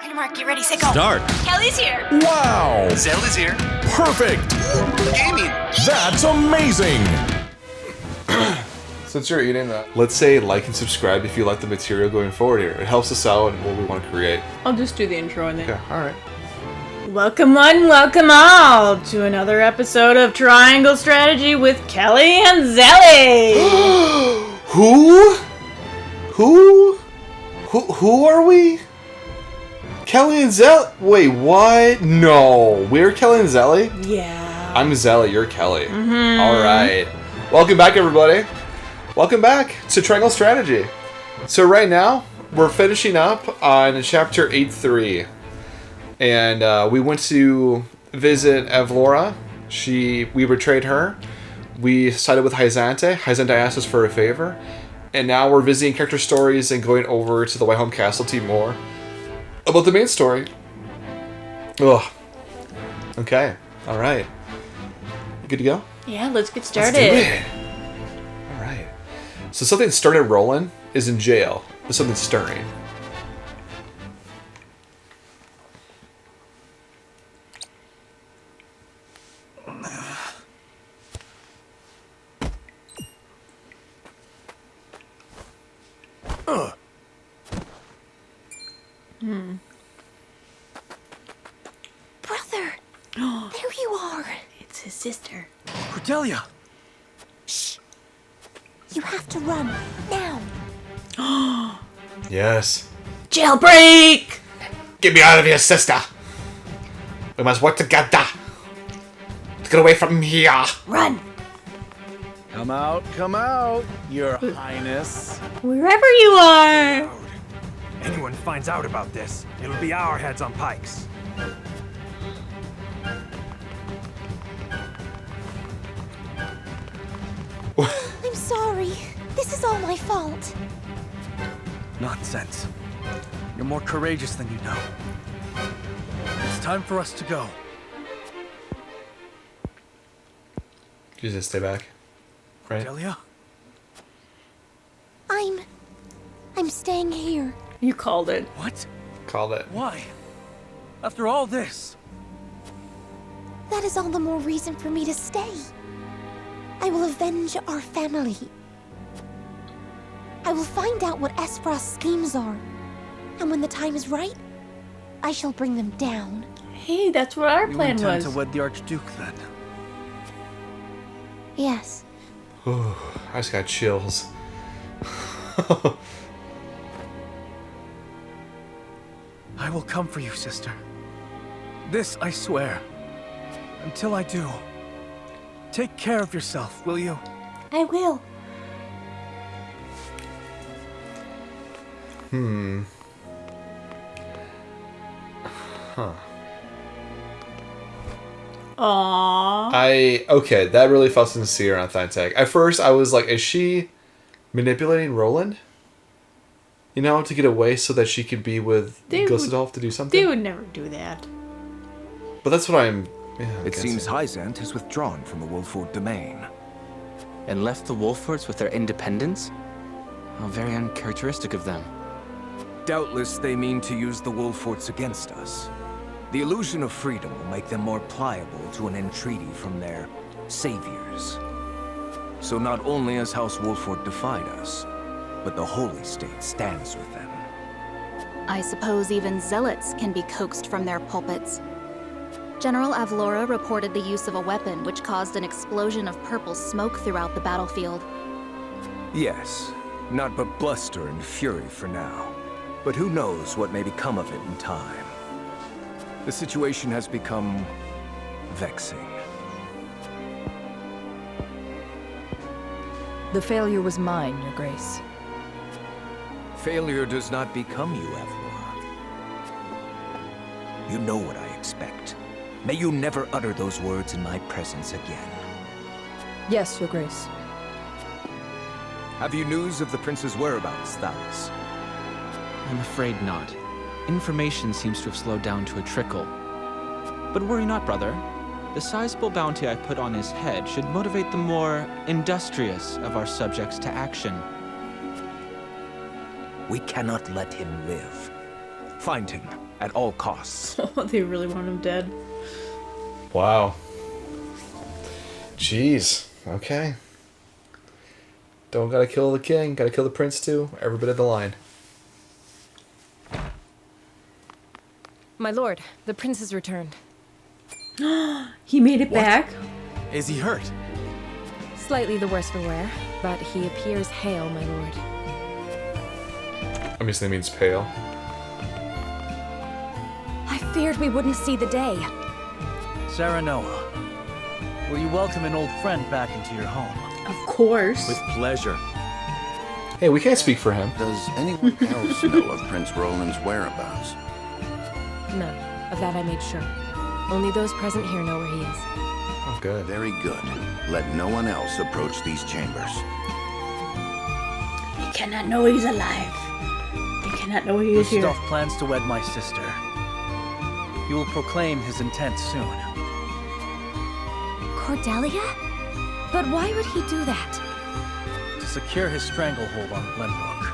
Okay, Mark, get ready, set, go. Start. Kelly's here. Wow! Zelly's here. Perfect! Gaming. That's amazing! Since you're eating that, let's say like and subscribe if you like the material going forward here. It helps us out and what we want to create. I'll just do the intro and then. Okay, alright. Welcome one, welcome all to another episode of Triangle Strategy with Kelly&Zelly. Who are we? Kelly&Zelly? Wait, what? No. We're Kelly&Zelly? Yeah. I'm Zelly, you're Kelly. Alright. Welcome back, everybody. Welcome back to Triangle Strategy. So right now, we're finishing up on chapter 8.3. And we went to visit Avlora. We betrayed her. We sided with Hyzante. Hyzante asked us for a favor. And now we're visiting character stories and going over to the White Home Castle to more about the main story. Ugh. Okay. Alright. Good to go? Yeah, let's get Let's started. do it. Alright. So something that started Roland is in jail. There's something stirring. Brother, there you are. It's his sister. Cordelia! Shh. You have to run, now. Yes. Jailbreak! Get me out of here, sister. We must work together. Let's get away from here. Run. Come out, Your Highness. Wherever you are. Anyone finds out about this, it'll be our heads on pikes. I'm sorry. This is all my fault. Nonsense. You're more courageous than you know. It's time for us to go. You just stay back. Right? Cordelia? I'm staying here. You called it. What? Called it. Why? After all this? That is all the more reason for me to stay. I will avenge our family. I will find out what Aesfrost's schemes are. And when the time is right, I shall bring them down. Hey, that's what our You plan intend was. to wed the Archduke, then? Yes. I just got chills. I will come for you, sister. This I swear. Until I do. Take care of yourself, will you? I will. Huh. Aww. Okay, that really felt sincere and authentic. At first, I was like, is she manipulating Roland? You know, to get away so that she could be with Gustadolf to do something? They would never do that. But that's what I'm... Yeah, I It guess. seems Hyzante has withdrawn from the Wolffort domain. And left the Wolfforts with their independence? How very uncharacteristic of them. Doubtless they mean to use the Wolfforts against us. The illusion of freedom will make them more pliable to an entreaty from their saviors. So not only has House Wolffort defied us, but the Holy State stands with them. I suppose even zealots can be coaxed from their pulpits. General Avlora reported the use of a weapon which caused an explosion of purple smoke throughout the battlefield. Yes, not but bluster and fury for now. But who knows what may become of it in time. The situation has become vexing. The failure was mine, Your Grace. Failure does not become you, Avlora. You know what I expect. May you never utter those words in my presence again. Yes, Your Grace. Have you news of the prince's whereabouts, Thalis? I'm afraid not. Information seems to have slowed down to a trickle. But worry not, brother. The sizable bounty I put on his head should motivate the more industrious of our subjects to action. We cannot let him live. Find him at all costs. Oh, they really want him dead. Wow. Jeez. Okay. Don't gotta kill the king, gotta kill the prince too. Every bit of the line. My lord, the prince has returned. He made it back? Is he hurt? Slightly the worse for wear, but he appears hale, my lord. I'm guessing that means pale. I feared we wouldn't see the day. Sarah Noah, will you welcome an old friend back into your home? Of course. With pleasure. Hey, we can't speak for him. Does anyone else know of Prince Roland's whereabouts? None. Of that I made sure. Only those present here know where he is. Oh, good. Very good. Let no one else approach these chambers. They cannot know he's alive. They cannot know he is here. Gustav plans to wed my sister. He will proclaim his intent soon. Cordelia? But why would he do that? To secure his stranglehold on Glenbrook.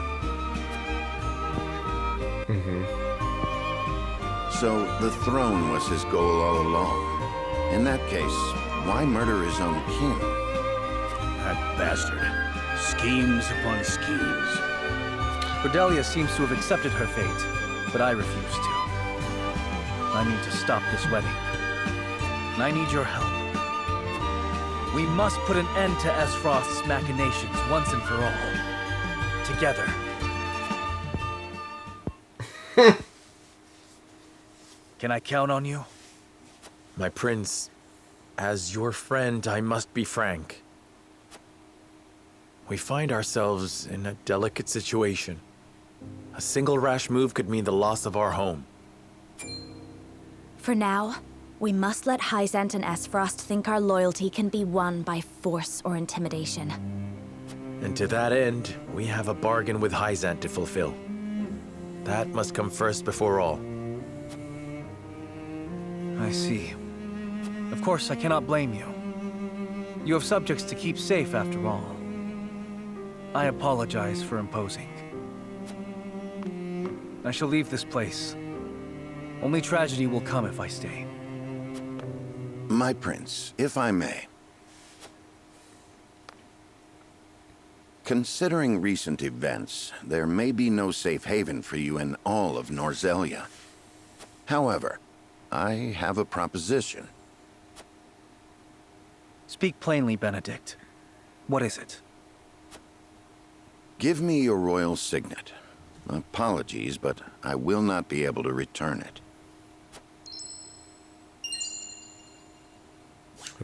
So the throne was his goal all along. In that case, why murder his own kin? That bastard. Schemes upon schemes. Cordelia seems to have accepted her fate, but I refuse to. I need to stop this wedding. And I need your help. We must put an end to Aesfrost's machinations once and for all. Together. Can I count on you? My prince, as your friend, I must be frank. We find ourselves in a delicate situation. A single rash move could mean the loss of our home. For now, we must let Hyzante and Aesfrost think our loyalty can be won by force or intimidation. And to that end, we have a bargain with Hyzante to fulfill. That must come first before all. I see. Of course, I cannot blame you. You have subjects to keep safe after all. I apologize for imposing. I shall leave this place. Only tragedy will come if I stay. My prince, if I may. Considering recent events, there may be no safe haven for you in all of Norzelia. However, I have a proposition. Speak plainly, Benedict. What is it? Give me your royal signet. Apologies, but I will not be able to return it.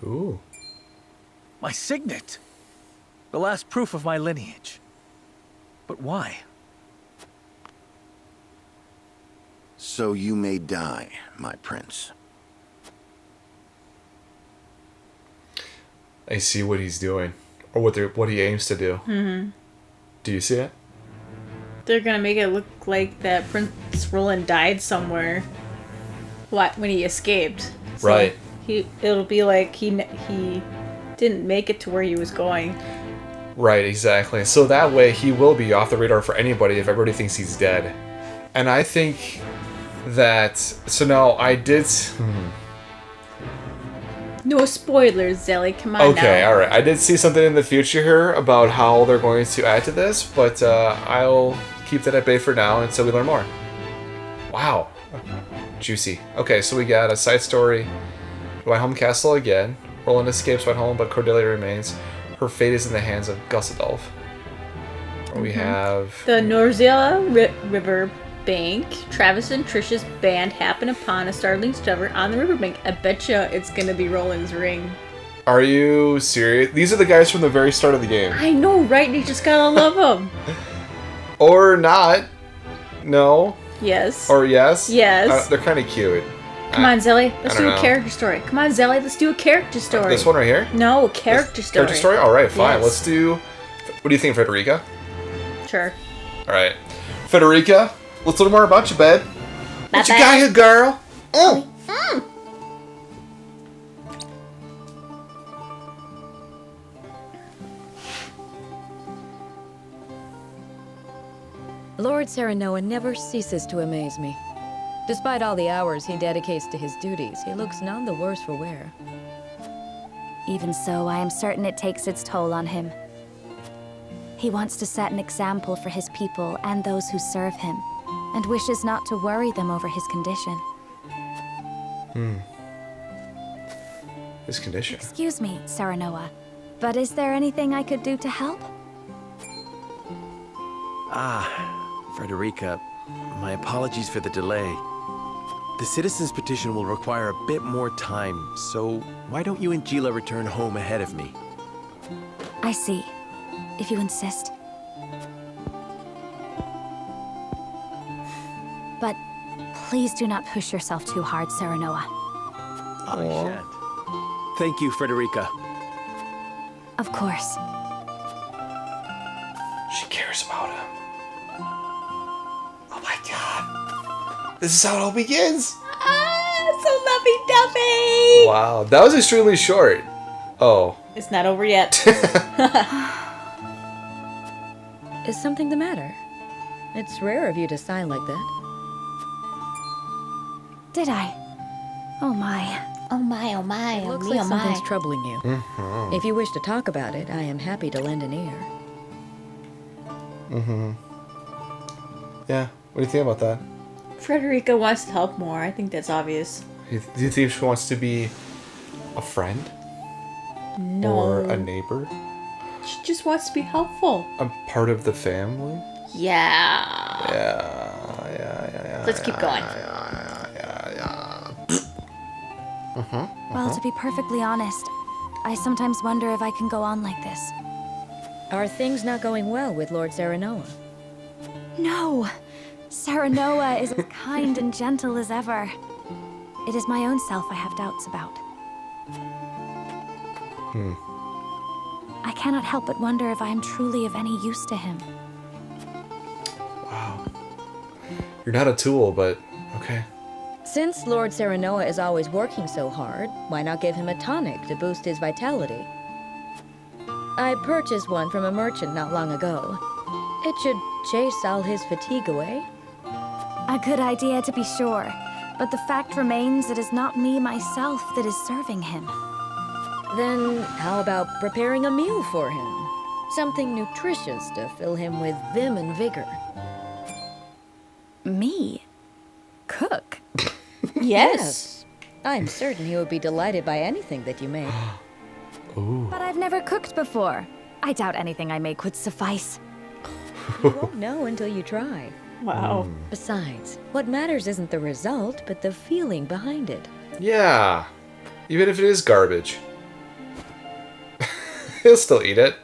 Ooh. My signet! The last proof of my lineage. But why? So you may die, my prince. I see what he's doing, or what he aims to do. Mm-hmm. Do you see it? They're gonna make it look like that Prince Roland died somewhere. When he escaped. So right. It'll be like he didn't make it to where he was going. Right, exactly. So that way he will be off the radar for anybody if everybody thinks he's dead. And I think that... So now, I did... No spoilers, Zelly. Come on now. Okay, alright. I did see something in the future here about how they're going to add to this, but I'll keep that at bay for now until we learn more. Wow. Juicy. Okay, so we got a side story. Whitehelm Castle again. Roland escapes Whitehelm, but Cordelia remains. Her fate is in the hands of Gussadolf. We have... The Norzelia River Bank. Travis and Trish's band happen upon a startling discovery on the riverbank. I betcha it's gonna be Roland's ring. Are you serious? These are the guys from the very start of the game. I know, right? You just gotta love them. Or not. No. Yes. Or yes. Yes. They're kind of cute. Come on, Zelly. Let's do a character story. Come on, Zelly. Let's do a character story. This one right here? No, a character story. Character story? Alright, fine. Yes. Let's do... What do you think, Federica? Sure. Alright. Federica, let's learn more about you, babe. What you got here, girl? Lord Serenoa never ceases to amaze me. Despite all the hours he dedicates to his duties, he looks none the worse for wear. Even so, I am certain it takes its toll on him. He wants to set an example for his people and those who serve him, and wishes not to worry them over his condition. His condition. Excuse me, Serenoa, but is there anything I could do to help? Frederica, my apologies for the delay. The citizen's petition will require a bit more time, so why don't you and Gila return home ahead of me? I see, if you insist. But please do not push yourself too hard, Serenoa. I shan't. Thank you, Frederica. Of course. She cares about him. Oh my god. This is how it all begins. So lovey-dovey. Wow, that was extremely short. Oh. It's not over yet. Is something the matter? It's rare of you to sigh like that. Did I? Oh my. Oh my, oh my, It oh looks me, like oh something's my. troubling you. If you wish to talk about it, I am happy to lend an ear. Yeah, what do you think about that? Frederica wants to help more. I think that's obvious. Do you think she wants to be a friend? No. Or a neighbor? She just wants to be helpful. A part of the family? Yeah. Yeah. Let's keep going. Well, to be perfectly honest, I sometimes wonder if I can go on like this. Are things not going well with Lord Serenoa? No! Serenoa is as kind and gentle as ever. It is my own self I have doubts about. I cannot help but wonder if I am truly of any use to him. Wow. You're not a tool, but okay. Since Lord Serenoa is always working so hard, why not give him a tonic to boost his vitality? I purchased one from a merchant not long ago. It should chase all his fatigue away. A good idea, to be sure. But the fact remains it is not me myself that is serving him. Then how about preparing a meal for him? Something nutritious to fill him with vim and vigor. Me? Cook? Yes. I'm certain he would be delighted by anything that you make. Ooh. But I've never cooked before. I doubt anything I make would suffice. You won't know until you try. Wow. Besides, what matters isn't the result, but the feeling behind it. Yeah. Even if it is garbage. He'll still eat it.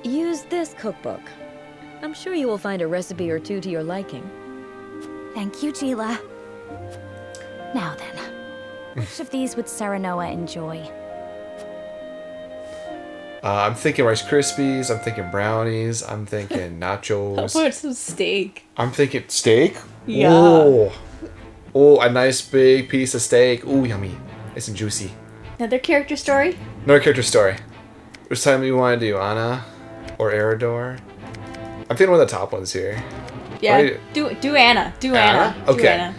Use this cookbook. I'm sure you will find a recipe or two to your liking. Thank you, Gila. Now then, which of these would Serenoa enjoy? I'm thinking Rice Krispies. I'm thinking brownies. I'm thinking nachos. How about some steak? I'm thinking steak. Yeah. Oh, a nice big piece of steak. Ooh, yummy. Nice and juicy. Another character story? Another character story. Which time do you want to do? Anna or Eridor? I'm thinking one of the top ones here. Yeah, do Anna. Do Anna. Okay. Do Anna.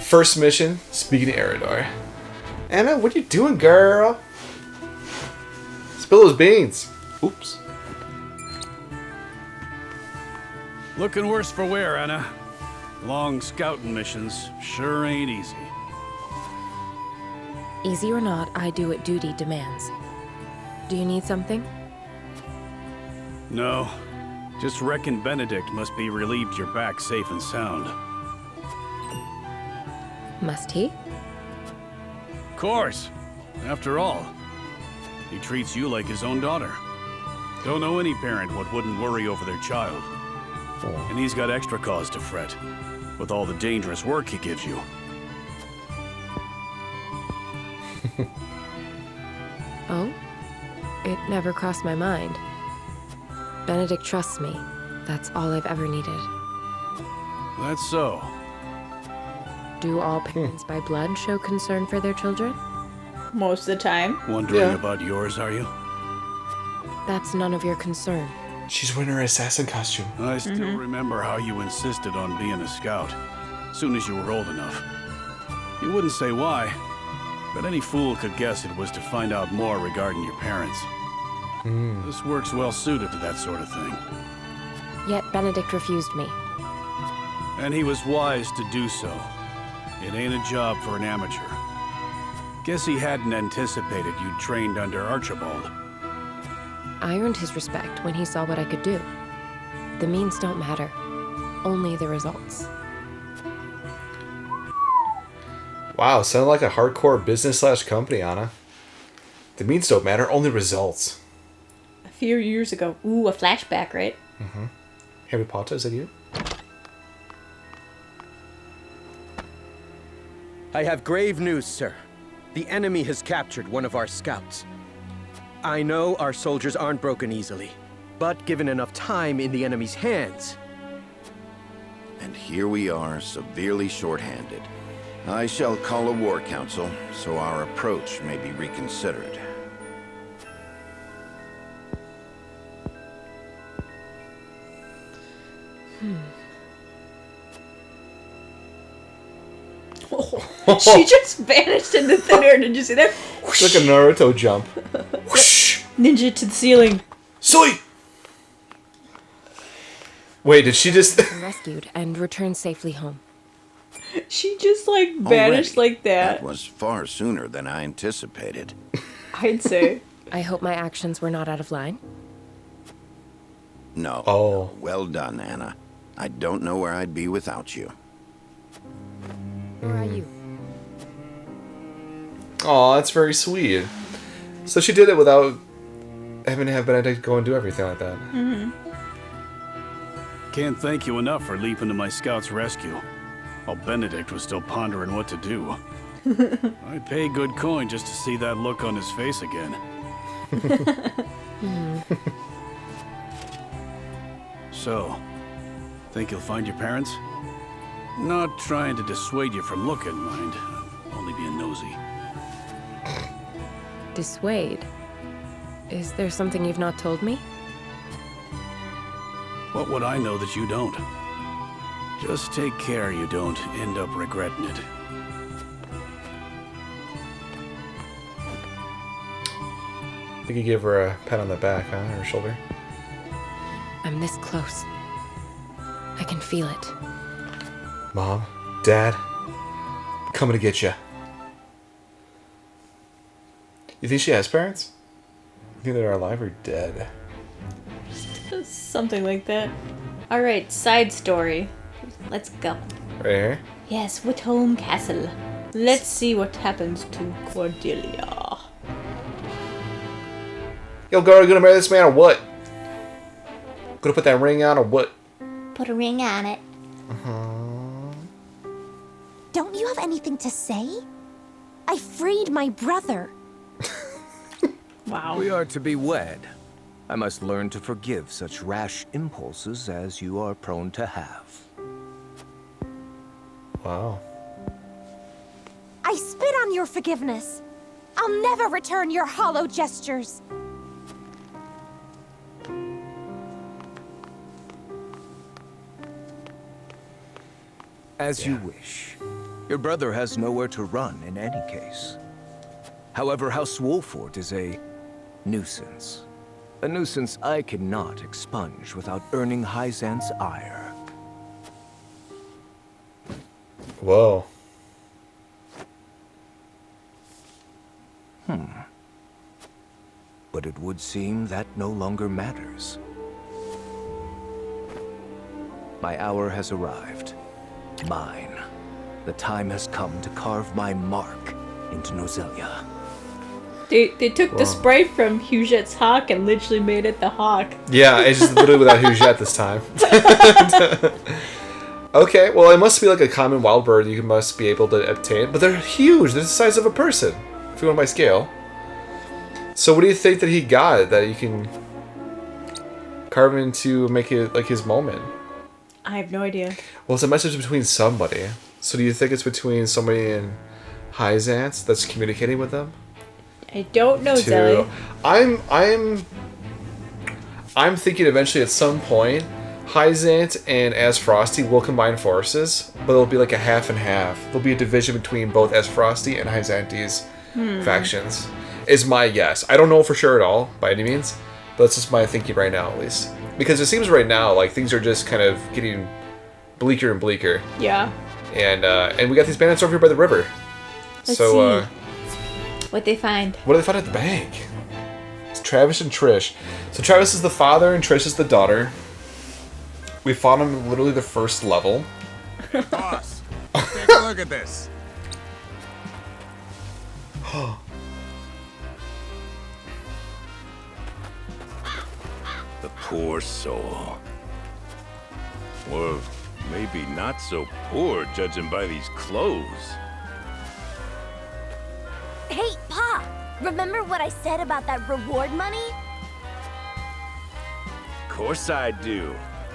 First mission, speaking to Eridor. Anna, what you doing, girl? Spill those beans. Oops. Looking worse for wear, Anna. Long scouting missions sure ain't easy. Easy or not, I do what duty demands. Do you need something? No. Just reckon Benedict must be relieved you're back safe and sound. Must he? Course. After all, he treats you like his own daughter. Don't know any parent what wouldn't worry over their child. And he's got extra cause to fret, with all the dangerous work he gives you. Oh? It never crossed my mind. Benedict trusts me. That's all I've ever needed. That's so. Do all parents by blood show concern for their children? Most of the time. Wondering about yours, are you? That's none of your concern. She's wearing her assassin costume. I still remember how you insisted on being a scout, as soon as you were old enough. You wouldn't say why, but any fool could guess it was to find out more regarding your parents. This work's well suited to that sort of thing. Yet Benedict refused me. And he was wise to do so. It ain't a job for an amateur. Guess he hadn't anticipated you'd trained under Archibald. I earned his respect when he saw what I could do. The means don't matter, only the results. Wow, sounded like a hardcore business/company, Anna. The means don't matter, only results. A few years ago. Ooh, a flashback, right? Harry Potter, is that you? I have grave news, sir. The enemy has captured one of our scouts. I know our soldiers aren't broken easily, but given enough time in the enemy's hands... And here we are, severely short-handed. I shall call a war council, so our approach may be reconsidered. She just vanished into thin air. Did you see that? It's like a Naruto jump. Whoosh! Ninja to the ceiling. Soy! Wait, did she just... Rescued and returned safely home. She just like vanished Already? like that. That was far sooner than I anticipated. I'd say. I hope my actions were not out of line. No. Oh. Well done, Anna. I don't know where I'd be without you. Where are you? Aw, that's very sweet. So she did it without having to have Benedict go and do everything like that. Can't thank you enough for leaping to my scout's rescue, while Benedict was still pondering what to do. I'd pay good coin just to see that look on his face again. So, think you'll find your parents? Not trying to dissuade you from looking, mind. Only being nosy. Dissuade? Is there something you've not told me? What would I know that you don't? Just take care you don't end up regretting it. I think you gave her a pat on the back, huh? Her shoulder. I'm this close. I can feel it. Mom, Dad, I'm coming to get you. You think she has parents? You think they're alive or dead? Something like that. Alright, side story. Let's go. Right here? Yes, Whitholm Castle. Let's see what happens to Cordelia. Yo, girl, you gonna marry this man or what? Gonna put that ring on or what? Put a ring on it. Don't you have anything to say? I freed my brother. Wow. We are to be wed. I must learn to forgive such rash impulses as you are prone to have. Wow. I spit on your forgiveness. I'll never return your hollow gestures. As you wish. Your brother has nowhere to run in any case. However, House Wolffort is a nuisance. A nuisance I cannot expunge without earning Hyzante's ire. Whoa. But it would seem that no longer matters. My hour has arrived. Mine. The time has come to carve my mark into Nozelia. They took the sprite from Hugette's hawk and literally made it the hawk. Yeah, it's just literally without Hugette this time. Okay, well, it must be like a common wild bird you must be able to obtain. But they're huge. They're the size of a person, if you want by scale. So what do you think that he got that you can carve into, make it like his moment? I have no idea. Well, it's a message between somebody. So do you think it's between somebody in Hyzante that's communicating with them? I don't know, Zelly. I'm thinking eventually at some point, Hyzante and Aesfrosti will combine forces, but it'll be like a half and half. There'll be a division between both Aesfrosti and Hyzante's factions, is my guess. I don't know for sure at all, by any means, but that's just my thinking right now, at least. Because it seems right now like things are just kind of getting bleaker and bleaker. Yeah. And we got these bandits over here by the river. Let's see what they find. What do they find at the bank? It's Travis and Trish. So Travis is the father and Trish is the daughter. We fought him at literally the first level. Boss, take a look at this. The poor soul. Or maybe not so poor, judging by these clothes. Hey, Pa! Remember what I said about that reward money? Of course I do.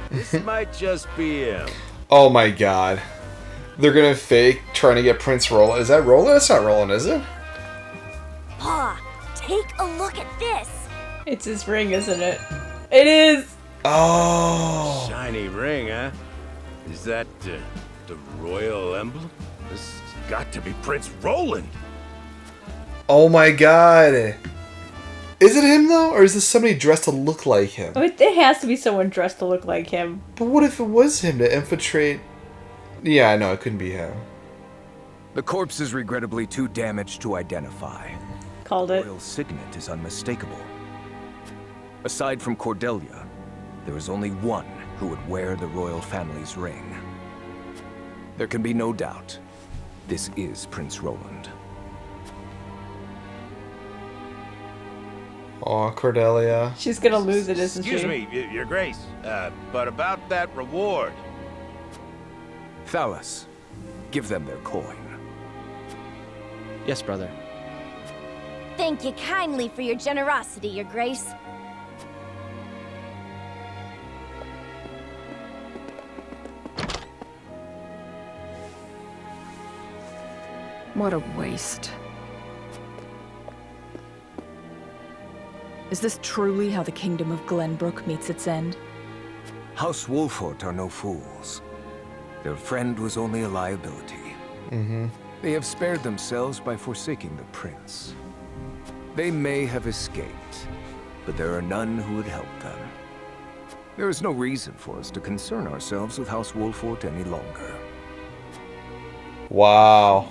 This might just be him. Oh my god. They're gonna fake trying to get Prince Roland. Is that Roland? That's not Roland, is it? Pa, take a look at this! It's his ring, isn't it? It is! Oh! Shiny ring, huh? Is that the royal emblem? This has got to be Prince Roland. Oh my god. Is it him though? Or is this somebody dressed to look like him? It has to be someone dressed to look like him. But what if it was him to infiltrate? Yeah, I know, it couldn't be him. The corpse is regrettably too damaged to identify. Called it. The royal signet is unmistakable. Aside from Cordelia, there is only one who would wear the royal family's ring. There can be no doubt. This is Prince Roland. Aw, Cordelia. She's gonna lose it, isn't she? Excuse me, Your Grace. But about that reward. Thalas, give them their coin. Yes, brother. Thank you kindly for your generosity, Your Grace. What a waste. Is this truly how the kingdom of Glenbrook meets its end? House Wolffort are no fools. Their friend was only a liability. They have spared themselves by forsaking the prince. They may have escaped, but there are none who would help them. There is no reason for us to concern ourselves with House Wolffort any longer. Wow.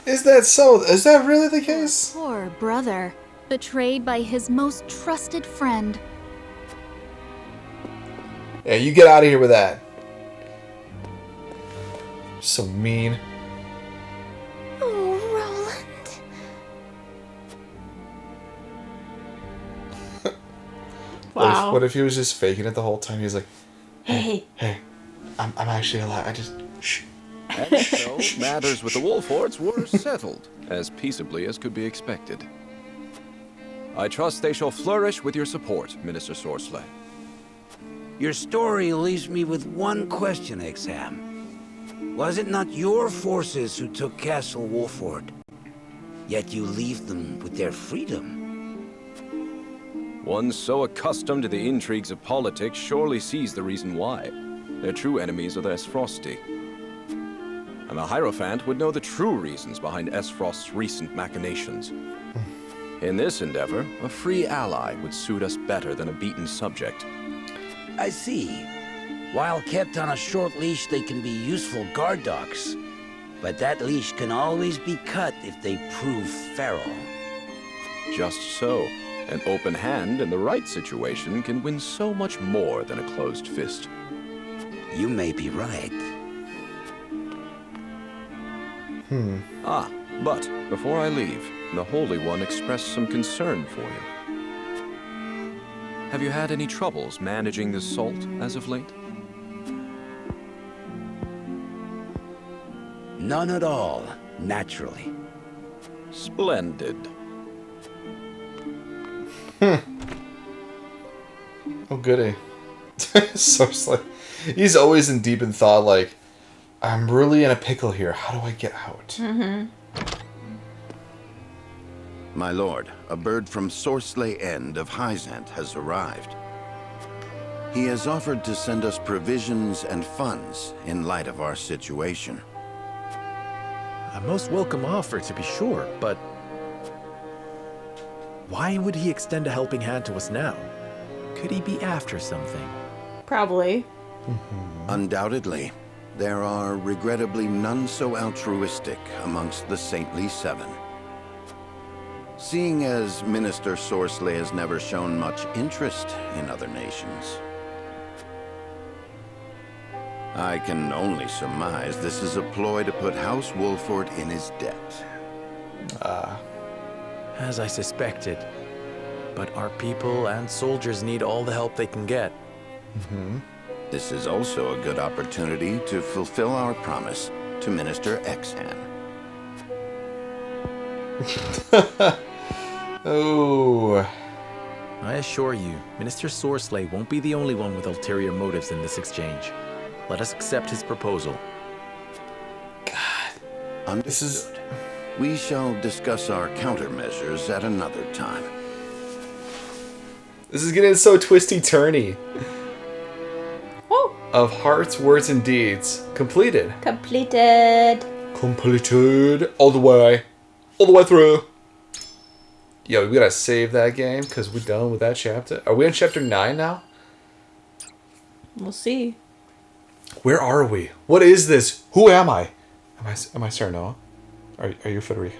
Is that so? Is that really the case? Poor brother, betrayed by his most trusted friend. Yeah, you get out of here with that. So mean. Oh, Roland. Wow. What if he was just faking it the whole time? He's like, Hey. I'm actually alive. I just shh. And so, matters with the Wolfforts were settled, as peaceably as could be expected. I trust they shall flourish with your support, Minister Sorsley. Your story leaves me with one question, Exharme. Was it not your forces who took Castle Wolffort? Yet you leave them with their freedom. One so accustomed to the intrigues of politics surely sees the reason why. Their true enemies are the Aesfrosti. And the Hierophant would know the true reasons behind Aesfrost's recent machinations. In this endeavor, a free ally would suit us better than a beaten subject. I see. While kept on a short leash, they can be useful guard dogs. But that leash can always be cut if they prove feral. Just so. An open hand in the right situation can win so much more than a closed fist. You may be right. But before I leave, the Holy One expressed some concern for you. Have you had any troubles managing the salt as of late? None at all, naturally. Splendid. Oh, goody. Sorsley. He's always in deep in thought, like, I'm really in a pickle here. How do I get out? My lord, a bird from Sorsley End of Hyzante has arrived. He has offered to send us provisions and funds in light of our situation. A most welcome offer, to be sure, but why would he extend a helping hand to us now? Could he be after something? Probably. Undoubtedly. There are regrettably none so altruistic amongst the Saintly Seven. Seeing as Minister Sorsley has never shown much interest in other nations, I can only surmise this is a ploy to put House Wolffort in his debt. As I suspected. But our people and soldiers need all the help they can get. This is also a good opportunity to fulfill our promise to Minister Exharme. Oh. I assure you, Minister Sorsley won't be the only one with ulterior motives in this exchange. Let us accept his proposal. Understood. We shall discuss our countermeasures at another time. This is getting so twisty-turny. Of hearts, words, and deeds. Completed. Completed. Completed. All the way. All the way through. Yo, we gotta save that game because we're done with that chapter. Are we on chapter 9 now? We'll see. Where are we? What is this? Who am I? Am I Serenoa? Are you Federica?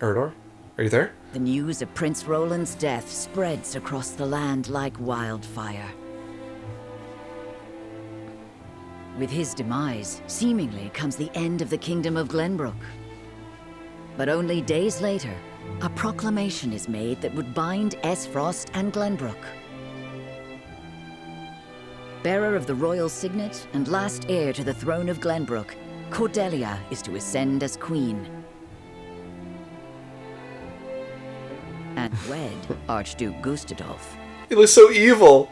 Eridor? Are you there? The news of Prince Roland's death spreads across the land like wildfire. With his demise, seemingly comes the end of the Kingdom of Glenbrook. But only days later, a proclamation is made that would bind Aesfrost and Glenbrook. Bearer of the royal signet and last heir to the throne of Glenbrook, Cordelia is to ascend as queen. And wed Archduke Gustadolf. He looks so evil.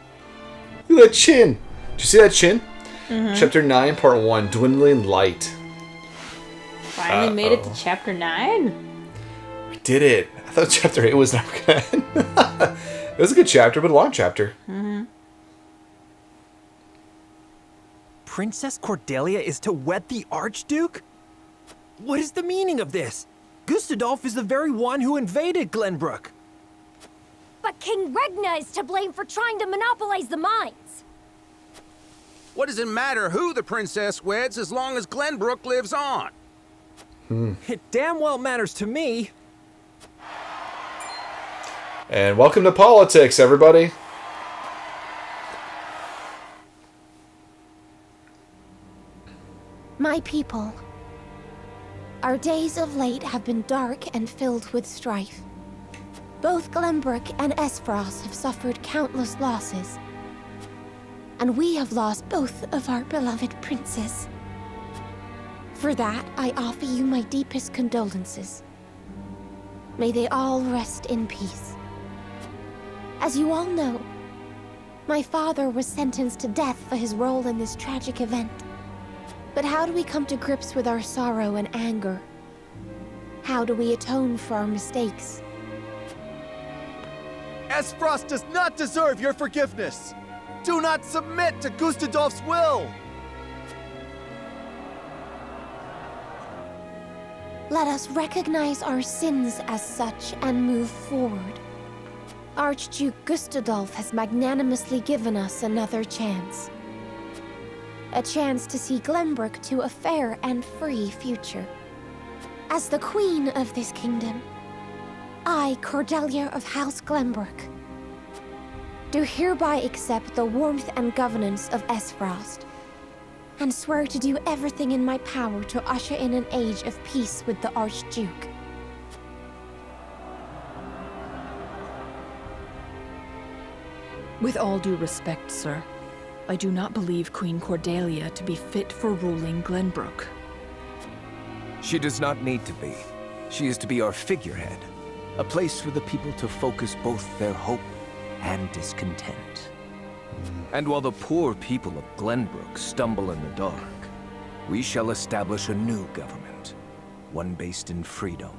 Look at that chin. Did you see that chin? Chapter 9, Part 1, Dwindling Light. Finally made it to chapter 9? We did it. I thought chapter 8 was never going to end. It was a good chapter, but a long chapter. Princess Cordelia is to wed the Archduke? What is the meaning of this? Gustadolf is the very one who invaded Glenbrook. But King Regna is to blame for trying to monopolize the mines. What does it matter who the princess weds as long as Glenbrook lives on? It damn well matters to me. And welcome to politics, everybody. My people, our days of late have been dark and filled with strife. Both Glenbrook and Aesfrost have suffered countless losses. And we have lost both of our beloved princes. For that, I offer you my deepest condolences. May they all rest in peace. As you all know, my father was sentenced to death for his role in this tragic event. But how do we come to grips with our sorrow and anger? How do we atone for our mistakes? Aesfrost does not deserve your forgiveness. Do not submit to Gustadolf's will! Let us recognize our sins as such and move forward. Archduke Gustadolf has magnanimously given us another chance. A chance to see Glenbrook to a fair and free future. As the queen of this kingdom, I, Cordelia of House Glenbrook, do hereby accept the warmth and governance of Aesfrost, and swear to do everything in my power to usher in an age of peace with the Archduke. With all due respect, sir, I do not believe Queen Cordelia to be fit for ruling Glenbrook. She does not need to be. She is to be our figurehead, a place for the people to focus both their hope and discontent. And while the poor people of Glenbrook stumble in the dark, we shall establish a new government, one based in freedom.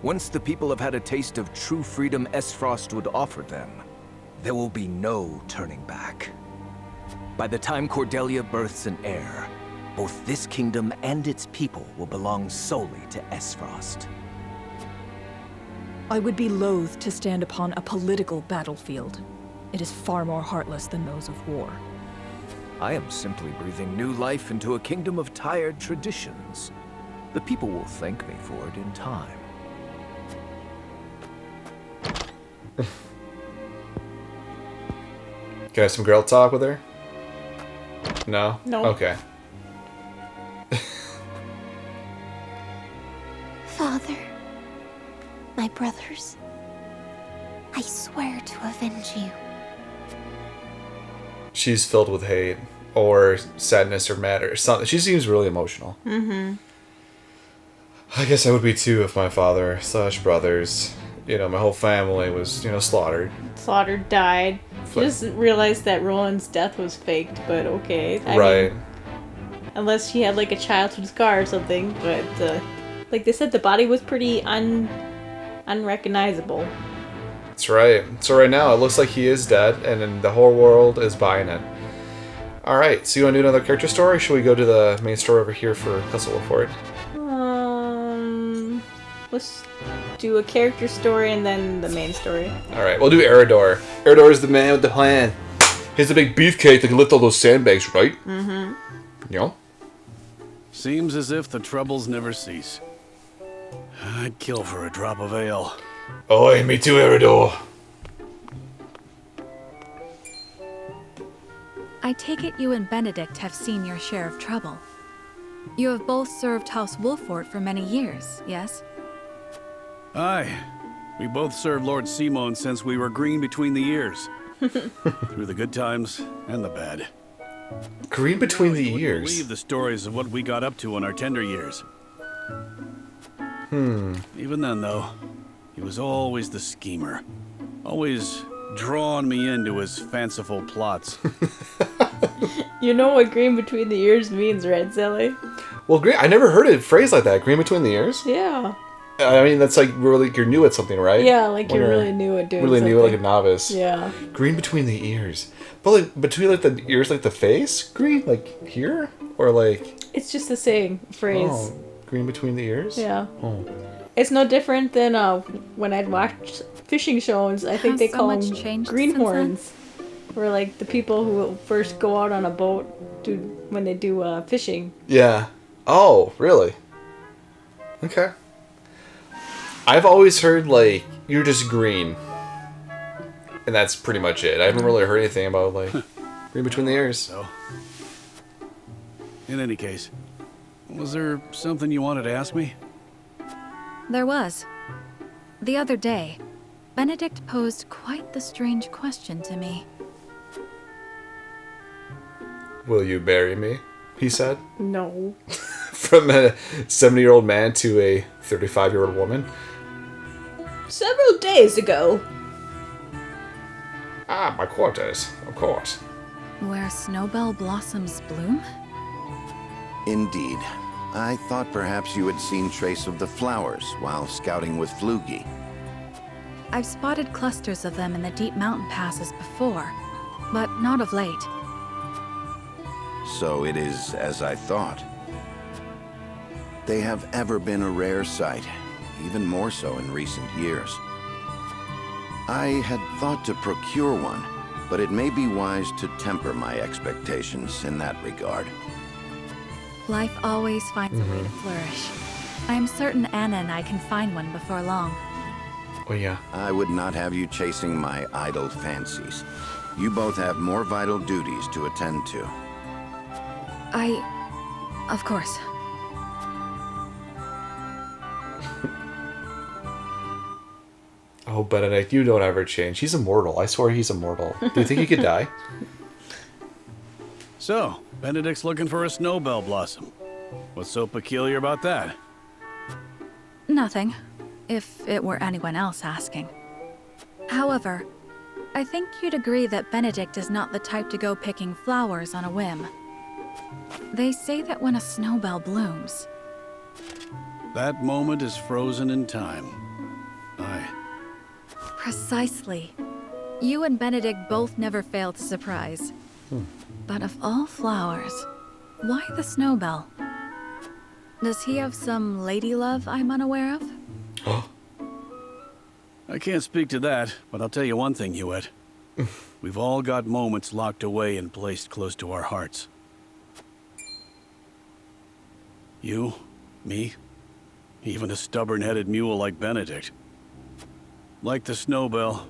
Once the people have had a taste of true freedom Aesfrost would offer them, there will be no turning back. By the time Cordelia births an heir, both this kingdom and its people will belong solely to Aesfrost. I would be loath to stand upon a political battlefield. It is far more heartless than those of war. I am simply breathing new life into a kingdom of tired traditions. The people will thank me for it in time. Can I have some girl talk with her? No? No. Okay. Father, my brothers, I swear to avenge you. She's filled with hate or sadness or mad or something. She seems really emotional. Mm-hmm. I guess I would be too if my father / brothers, my whole family was, slaughtered. Slaughtered, died. She doesn't realize that Roland's death was faked, but okay. I Right. mean, unless she had like a childhood scar or something, but like they said, the body was pretty unrecognizable. That's right. So right now, it looks like he is dead, and then the whole world is buying it. Alright, so you want to do another character story, or should we go to the main story over here for Castle Wolffort? Let's do a character story and then the main story. Alright, we'll do Eridor. Eridor is the man with the plan. He's the big beefcake that can lift all those sandbags, right? Mm-hmm. Seems as if the troubles never cease. I'd kill for a drop of ale. Oi, me too, Eridor. I take it you and Benedict have seen your share of trouble. You have both served House Wolffort for many years, yes? Aye. We both served Lord Simon since we were green between the ears. Through the good times and the bad. Green between the You ears? believe the stories of what we got up to in our tender years. Even then, though, he was always the schemer. Always drawing me into his fanciful plots. You know what green between the ears means, right, Zelly? Well, green. I never heard it phrased like that. Green between the ears? Yeah. I mean, that's like really, you're new at something, right? Yeah, like When you're really new at doing really something. new, like a novice. Yeah. Green between the ears. But like between like the ears, like the face? Green? Like here? Or like... It's just the same phrase. Oh, green between the ears? Yeah. Oh. It's no different than when I'd watch fishing shows. I think Has they so call much them changed greenhorns. Where like the people who first go out on a boat when they do fishing. Yeah. Oh, really? Okay. I've always heard, like, you're just green. And that's pretty much it. I haven't really heard anything about, like, green between the ears. So, in any case, was there something you wanted to ask me? There was. The other day, Benedict posed quite the strange question to me. Will you marry me? He said. No. From a 70-year-old man to a 35-year-old woman. Several days ago. Ah, my quarters, of course. Where snowbell blossoms bloom? Indeed. I thought perhaps you had seen trace of the flowers while scouting with Flugy. I've spotted clusters of them in the deep mountain passes before, but not of late. So it is as I thought. They have ever been a rare sight, even more so in recent years. I had thought to procure one, but it may be wise to temper my expectations in that regard. Life always finds a way to flourish. I am certain Anna and I can find one before long. Oh, yeah. I would not have you chasing my idle fancies. You both have more vital duties to attend to. Of course. Oh, Benedict, you don't ever change. He's immortal. I swear he's immortal. Do you think he could die? So, Benedict's looking for a snowbell blossom. What's so peculiar about that? Nothing, if it were anyone else asking. However, I think you'd agree that Benedict is not the type to go picking flowers on a whim. They say that when a snowbell blooms... That moment is frozen in time. Precisely. You and Benedict both never fail to surprise. But of all flowers, why the snowbell? Does he have some lady love I'm unaware of? I can't speak to that, but I'll tell you one thing, Hewitt. We've all got moments locked away and placed close to our hearts. You, me, even a stubborn-headed mule like Benedict. Like the snowbell,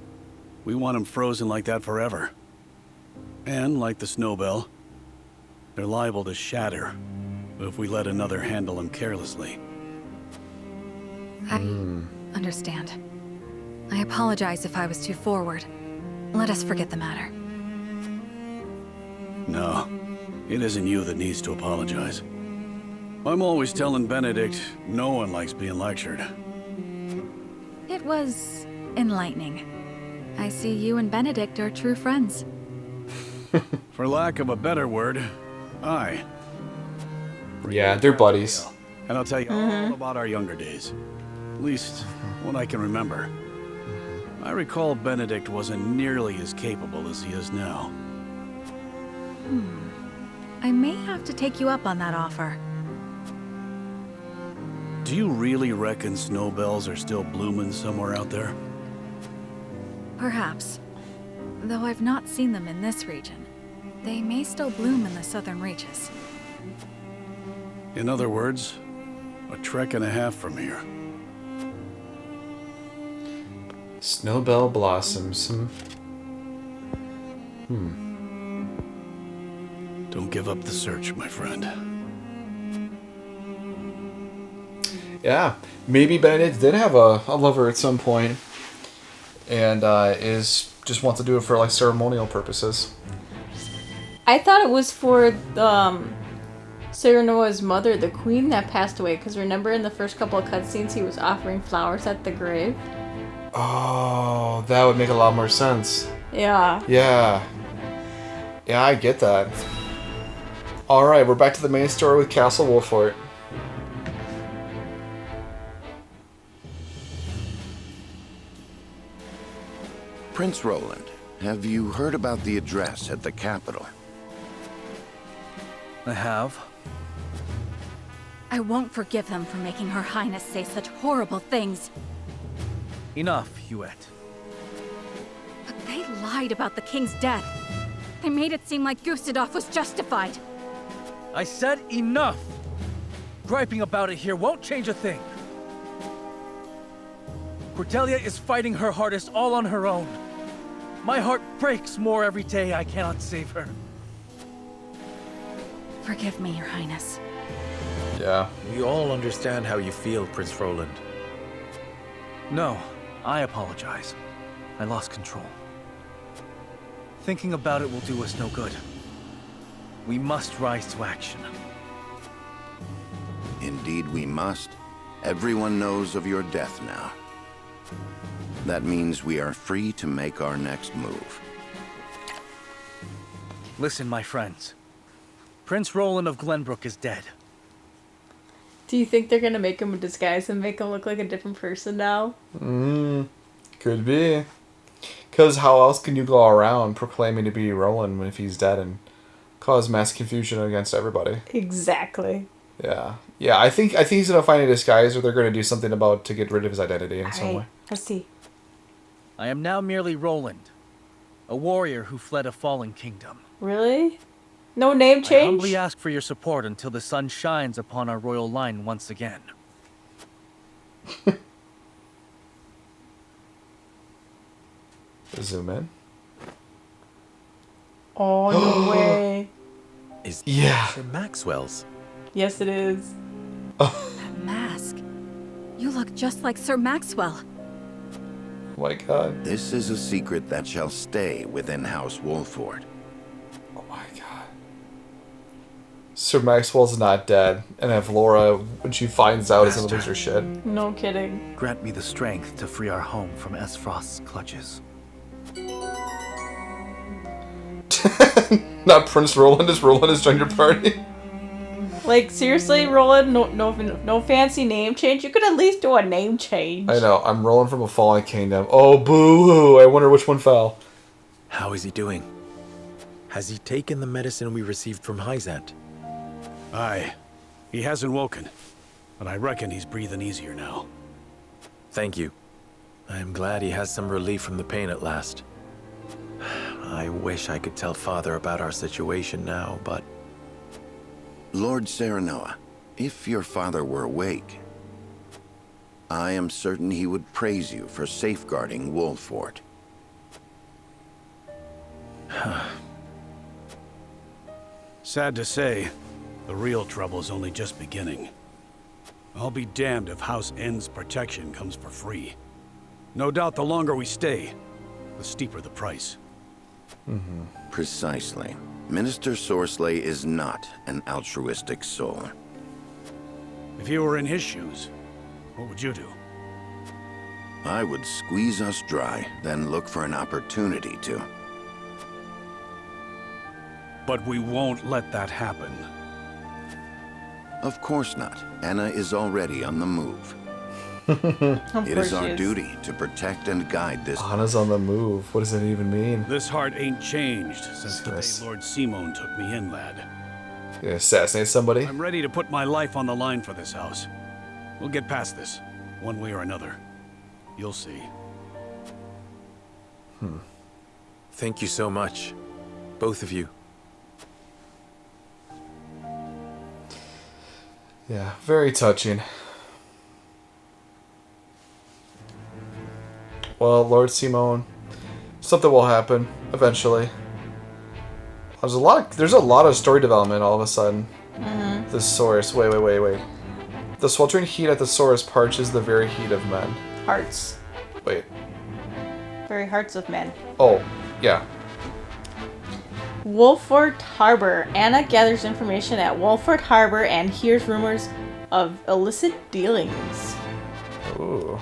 we want him frozen like that forever. And like the snowbell, they're liable to shatter if we let another handle him carelessly. I understand. I apologize if I was too forward. Let us forget the matter. No, it isn't you that needs to apologize. I'm always telling Benedict no one likes being lectured. It was enlightening. I see you and Benedict are true friends. For lack of a better word, aye. Yeah, they're buddies. And I'll tell you all about our younger days. At least, what I can remember. I recall Benedict wasn't nearly as capable as he is now. I may have to take you up on that offer. Do you really reckon snowbells are still blooming somewhere out there? Perhaps. Though I've not seen them in this region. They may still bloom in the southern reaches. In other words, a trek and a half from here. Snowbell blossoms. Don't give up the search, my friend. Yeah, maybe Benedict did have a lover at some point, and is just wants to do it for like ceremonial purposes. I thought it was for Sarah Noah's mother, the queen that passed away. Because remember in the first couple of cutscenes, he was offering flowers at the grave. Oh, that would make a lot more sense. Yeah. Yeah, I get that. All right, we're back to the main story with Castle Wolffort. Prince Roland, have you heard about the address at the capital? I have. I won't forgive them for making Her Highness say such horrible things. Enough, Hewitt. But they lied about the king's death. They made it seem like Gustadolf was justified. I said enough! Griping about it here won't change a thing. Cordelia is fighting her hardest all on her own. My heart breaks more every day I cannot save her. Forgive me, Your Highness. Yeah. We all understand how you feel, Prince Roland. No, I apologize. I lost control. Thinking about it will do us no good. We must rise to action. Indeed we must. Everyone knows of your death now. That means we are free to make our next move. Listen, my friends. Prince Roland of Glenbrook is dead. Do you think they're gonna make him a disguise and make him look like a different person now? Could be. Because how else can you go around proclaiming to be Roland if he's dead and cause mass confusion against everybody? Exactly. Yeah. I think he's gonna find a disguise, or they're gonna do something to get rid of his identity in some way. Let's see. I am now merely Roland, a warrior who fled a fallen kingdom. Really? No name change? I humbly ask for your support until the sun shines upon our royal line once again. Zoom in. Oh, no way. Is Yeah. Sir Maxwell's? Yes, it is. That mask. You look just like Sir Maxwell. Oh my god. This is a secret that shall stay within House Wolffort. Oh my god. Sir Maxwell's not dead, and Avlora, when she finds out, is gonna lose her shit. No kidding. Grant me the strength to free our home from Aesfrost's clutches. Not Prince Roland, is Roland has joined your party? Like, seriously, Roland? No fancy name change? You could at least do a name change. I know. I'm rolling from a fallen kingdom. Oh, boo-hoo. I wonder which one fell. How is he doing? Has he taken the medicine we received from Hyzante? Aye. He hasn't woken. But I reckon he's breathing easier now. Thank you. I am glad he has some relief from the pain at last. I wish I could tell Father about our situation now, but... Lord Serenoa, if your father were awake, I am certain he would praise you for safeguarding Wolffort. Sad to say, the real trouble's only just beginning. I'll be damned if House End's protection comes for free. No doubt the longer we stay, the steeper the price. Precisely. Minister Sorsley is not an altruistic soul. If you were in his shoes, what would you do? I would squeeze us dry, then look for an opportunity to. But we won't let that happen. Of course not. Anna is already on the move. It is our duty to protect and guide this. Anna's on the move. What does that even mean? This heart ain't changed since the day Lord Simon took me in, lad. You gonna assassinate somebody? I'm ready to put my life on the line for this house. We'll get past this, one way or another. You'll see. Thank you so much. Both of you. Yeah, very touching. Well, Lord Simon, something will happen eventually. There's a lot of story development all of a sudden. The source. Wait. The sweltering heat at the source parches the very heat of men. Hearts. Wait. Very hearts of men. Oh, yeah. Wolffort Harbor. Anna gathers information at Wolffort Harbor and hears rumors of illicit dealings. Ooh.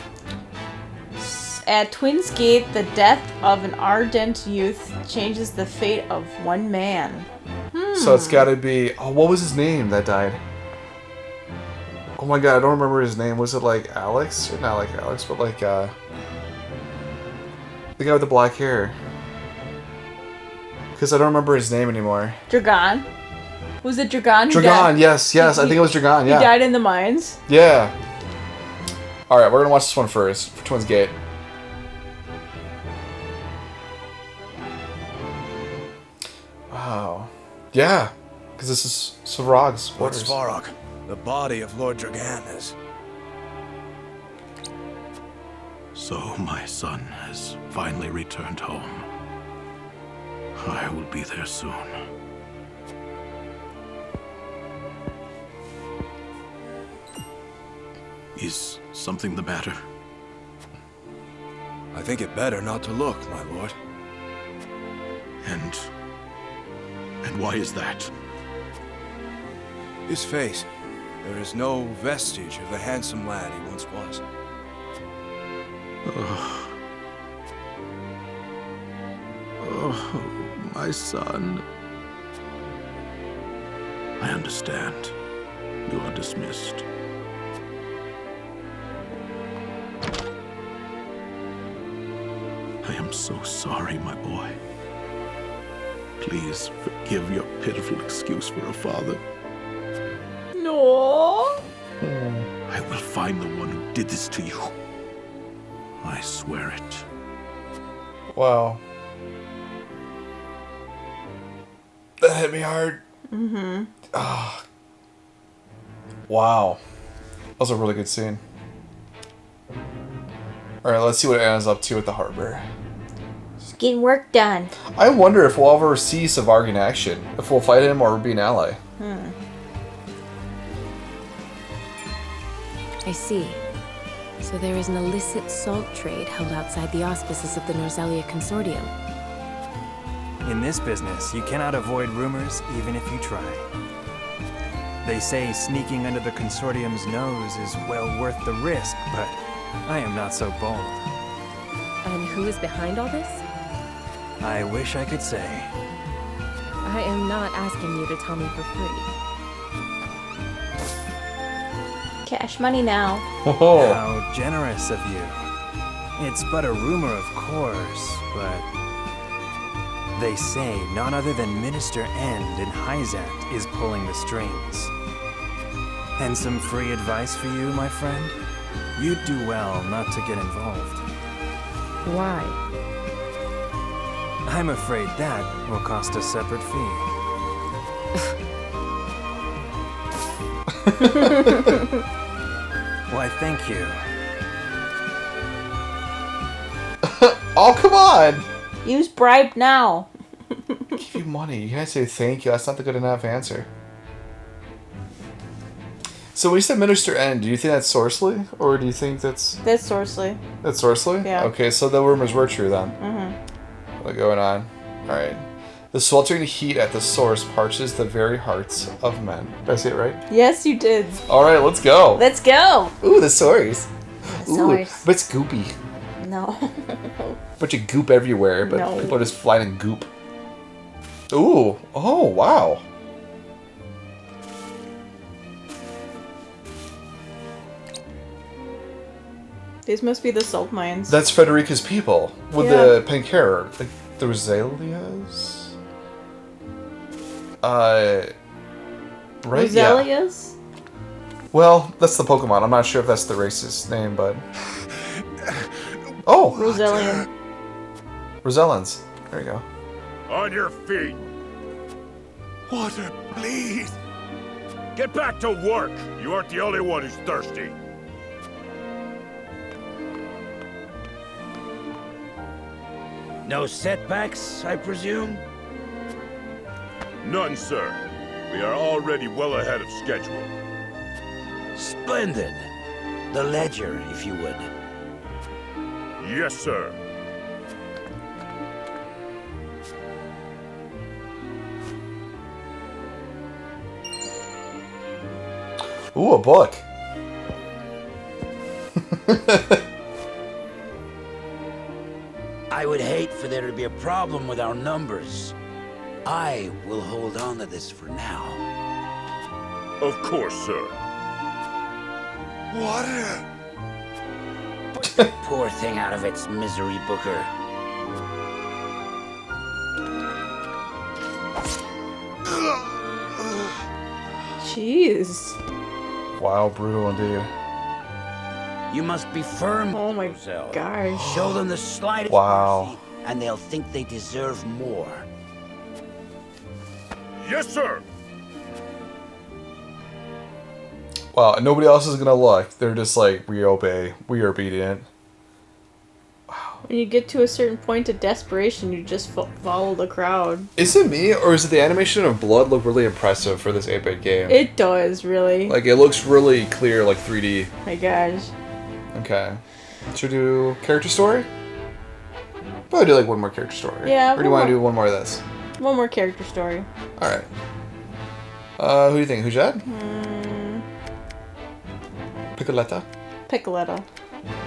At Twins Gate, the death of an ardent youth changes the fate of one man. So it's gotta be... Oh, what was his name that died? Oh my god, I don't remember his name. Was it like Alex? Or not like Alex, but like, the guy with the black hair. Because I don't remember his name anymore. Dragon? Was it Dragon? Dragon, yes. I think it was Dragon, yeah. He died in the mines? Yeah. Alright, we're gonna watch this one first, for Twins Gate. Wow. Yeah, because this is Svarog's What's orders. Svarog? The body of Lord Dragan is... So my son has finally returned home. I will be there soon. Is something the matter? I think it better not to look, my lord. And why is that? His face. There is no vestige of the handsome lad he once was. Oh, my son. I understand. You are dismissed. I am so sorry, my boy. Please forgive your pitiful excuse for a father. No. I will find the one who did this to you. I swear it. Wow. That hit me hard. Wow. That was a really good scene. Alright, let's see what Anna's up to at the harbor. Just getting work done. I wonder if we'll ever see Svarog in action. If we'll fight him or be an ally. I see. So there is an illicit salt trade held outside the auspices of the Norzelia Consortium. In this business, you cannot avoid rumors even if you try. They say sneaking under the Consortium's nose is well worth the risk, but I am not so bold. And who is behind all this? I wish I could say. I am not asking you to tell me for free. Cash money now. Oh. How generous of you. It's but a rumor, of course, but they say none other than Minister Ende and Hyzante is pulling the strings. And some free advice for you, my friend? You'd do well not to get involved. Why? I'm afraid that will cost a separate fee. Why, thank you. Oh, come on! Use bribe now. Give you money. You can't say thank you. That's not the good enough answer. So when you said Minister Ende, do you think that's Sorsley? Or do you think that's... That's Sorsley. That's Sorsley? Yeah. Okay, so the rumors were true then. Mm-hmm. What's going on? Alright. The sweltering heat at the source parches the very hearts of men. Did I say it right? Yes, you did. Alright, let's go. Let's go. Ooh, the source. Ooh, source. but it's goopy. No. Bunch of goop everywhere, but No. people are just flying in goop. Ooh. Oh, wow. These must be the salt mines. That's Frederica's people with the pink hair. Like the Rosalias? Right? Rosalias? Yeah. Well, that's the Pokemon. I'm not sure if that's the racist name, but... Oh! Rosalian. Rosellans. There you go. On your feet! Water, please! Get back to work! You aren't the only one who's thirsty. No setbacks, I presume? None, sir. We are already well ahead of schedule. Splendid. The ledger, if you would. Yes, sir. Ooh, a book. I would hate for there to be a problem with our numbers. I will hold on to this for now. Of course, sir. Water! Put the poor thing out of its misery, Booker. Jeez. Wow, brutal indeed. You must be firm. Oh my yourself. gosh. Show them the slightest Wow. mercy, and they'll think they deserve more. Yes, sir. Wow, and nobody else is gonna look. They're just like, we obey. We are obedient. When you get to a certain point of desperation, you just follow the crowd. Is it me, or is it the animation of blood look really impressive for this 8-bit game? It does, really. Like, it looks really clear, like 3D. My gosh. Okay. Should we do character story? Probably do like one more character story. Yeah, Or do you one want to more. do one more of this? One more character story. Alright. Who do you think? Hyzante? Piccoletta? Piccoletta.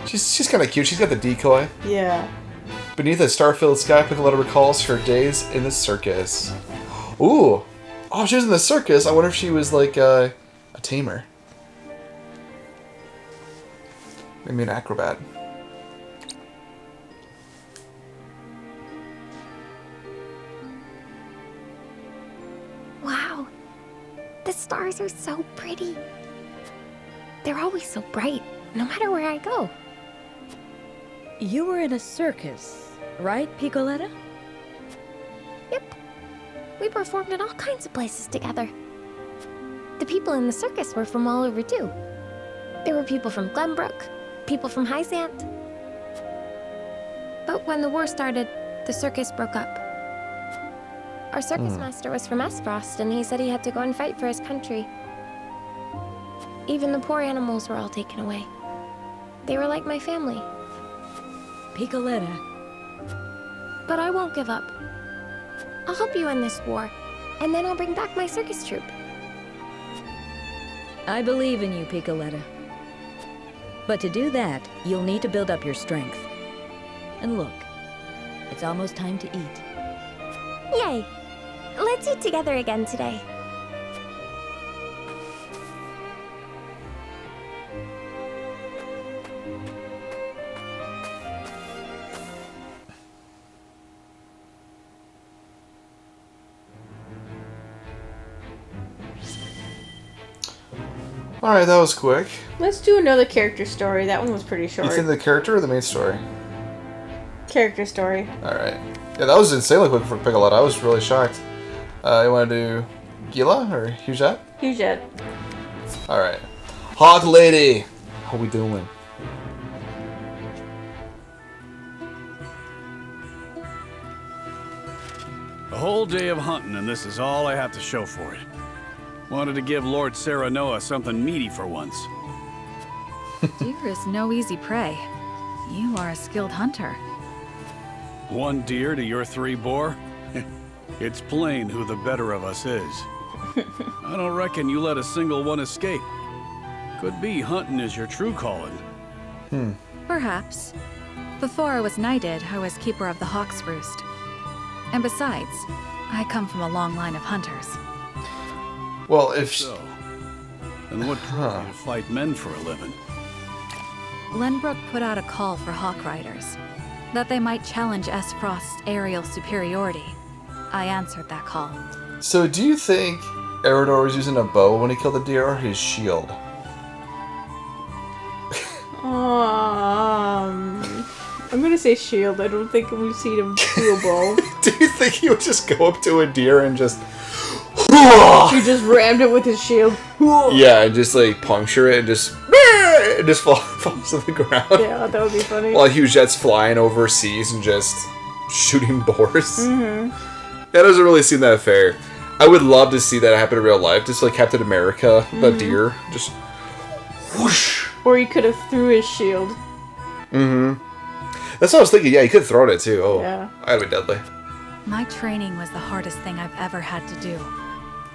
She's kind of cute. She's got the decoy. Yeah. Beneath a star-filled sky, Piccoletta recalls her days in the circus. Ooh. Oh, she was in the circus. I wonder if she was like a tamer. Maybe an acrobat. Wow. The stars are so pretty. They're always so bright, no matter where I go. You were in a circus, right, Piccoletta? Yep. We performed in all kinds of places together. The people in the circus were from all over too. There were people from Glenbrook, people from Hyzante. But when the war started, the circus broke up. Our circus master was from Aesfrosti, and he said he had to go and fight for his country. Even the poor animals were all taken away. They were like my family. Piccoletta. But I won't give up. I'll help you in this war, and then I'll bring back my circus troupe. I believe in you, Piccoletta. But to do that, you'll need to build up your strength. And look, it's almost time to eat. Yay! Let's eat together again today. Alright, that was quick. Let's do another character story. That one was pretty short. You think the character or the main story? Character story. Alright. Yeah, that was insanely quick for Piccoletta. I was really shocked. You want to do Gila or Hyzante? Hyzante. Alright. Hawk Lady! How we doing? A whole day of hunting, and this is all I have to show for it. Wanted to give Lord Serenoa something meaty for once. Deer is no easy prey. You are a skilled hunter. One deer to your 3 boar? It's plain who the better of us is. I don't reckon you let a single one escape. Could be hunting is your true calling. Perhaps. Before I was knighted, I was keeper of the Hawk's Roost. And besides, I come from a long line of hunters. Well, if so, then what drove you to fight men for a living? Glenbrook put out a call for hawk riders, that they might challenge Aesfrost's aerial superiority. I answered that call. So do you think Eridor was using a bow when he killed the deer or his shield? I'm gonna say shield. I don't think we've seen him do a bow. Do you think he would just go up to a deer and just... He just rammed it with his shield. Yeah, and just like puncture it and just falls to the ground. Yeah, that would be funny. While Hyzante's flying overseas and just shooting boars. That doesn't really seem that fair. I would love to see that happen in real life. Just like Captain America, the deer, just whoosh. Or he could have threw his shield. That's what I was thinking. Yeah, he could have thrown it too. Oh, yeah. I'd be deadly. My training was the hardest thing I've ever had to do.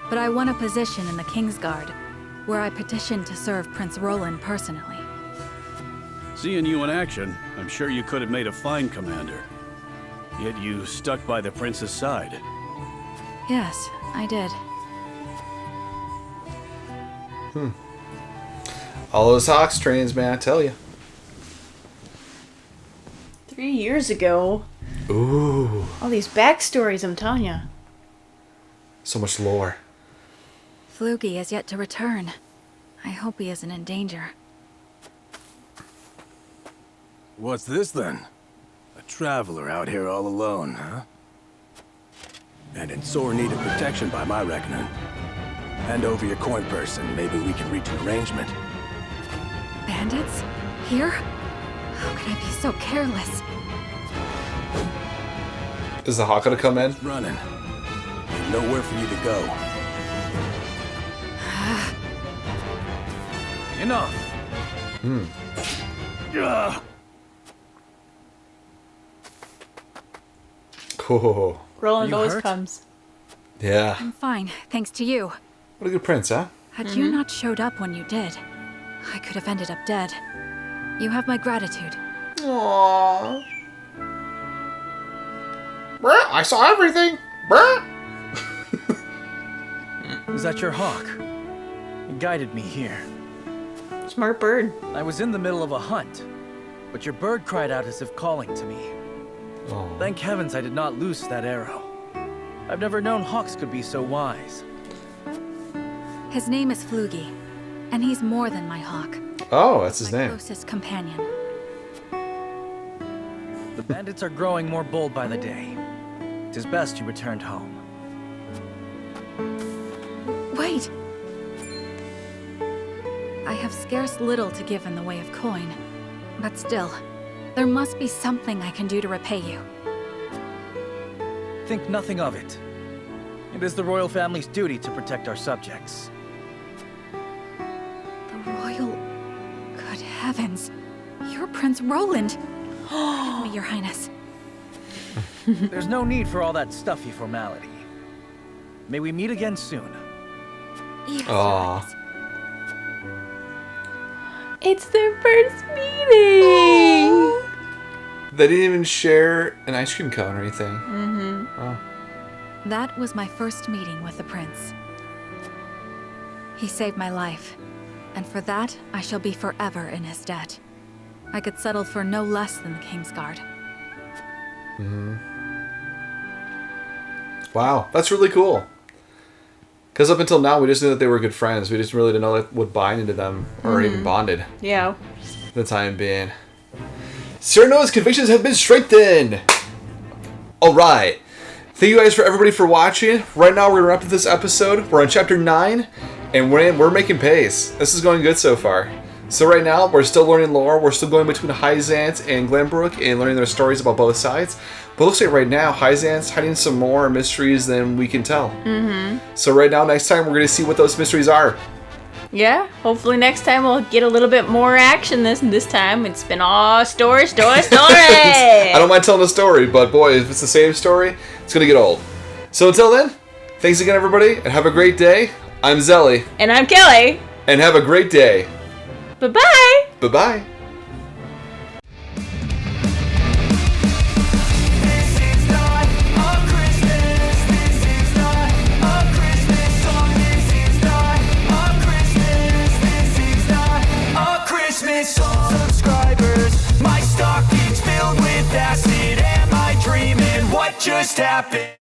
But I won a position in the Kingsguard, where I petitioned to serve Prince Roland personally. Seeing you in action, I'm sure you could have made a fine commander. Yet you stuck by the prince's side. Yes, I did. All those Hawks trains, man, I tell you. 3 years ago. Ooh. All these backstories, I'm telling you. So much lore. Flugy has yet to return. I hope he isn't in danger. What's this then? A traveler out here all alone, huh? And in sore need of protection by my reckoning. Hand over your coin purse and maybe we can reach an arrangement. Bandits? Here? How could I be so careless? Is the Hawk gonna come in? Running. Ain't nowhere for you to go. Enough. Cool. Roland always comes. Yeah. I'm fine, thanks to you. What a good prince, huh? Had you not showed up when you did, I could have ended up dead. You have my gratitude. Aww. I saw everything. Is that your hawk? It guided me here. Smart bird. I was in the middle of a hunt, but your bird cried out as if calling to me. Oh. Thank heavens I did not loose that arrow. I've never known hawks could be so wise. His name is Flugy, and he's more than my hawk. Oh, that's his my name. Closest companion. The bandits are growing more bold by the day. 'Tis best you returned home. Wait! I have scarce little to give in the way of coin, but still, there must be something I can do to repay you. Think nothing of it. It is the royal family's duty to protect our subjects. The royal... Good heavens! You're Prince Roland! Give me, your highness. There's no need for all that stuffy formality. May we meet again soon. Yes, Aww. It's their first meeting! They didn't even share an ice cream cone or anything. Oh. That was my first meeting with the prince. He saved my life, and for that, I shall be forever in his debt. I could settle for no less than the Kingsguard. Wow, that's really cool. Because up until now, we just knew that they were good friends. We just really didn't know what bind into them or even bonded. Yeah. For the time being. Cyrano's convictions have been strengthened. All right. Thank you guys for everybody for watching. Right now, we're going to wrap up this episode. We're on chapter 9, and we're making pace. This is going good so far. So right now, we're still learning lore. We're still going between Hyzante and Glenbrook and learning their stories about both sides. But it looks like right now, Hyzante's hiding some more mysteries than we can tell. So right now, next time, we're going to see what those mysteries are. Yeah, hopefully next time we'll get a little bit more action this time. It's been all story. I don't mind telling a story, but boy, if it's the same story, it's going to get old. So until then, thanks again, everybody, and have a great day. I'm Zelly. And I'm Kelly. And have a great day. Bye-bye. Bye-bye. Subscribers, my stocking's filled with acid. Am I dreaming? What just happened?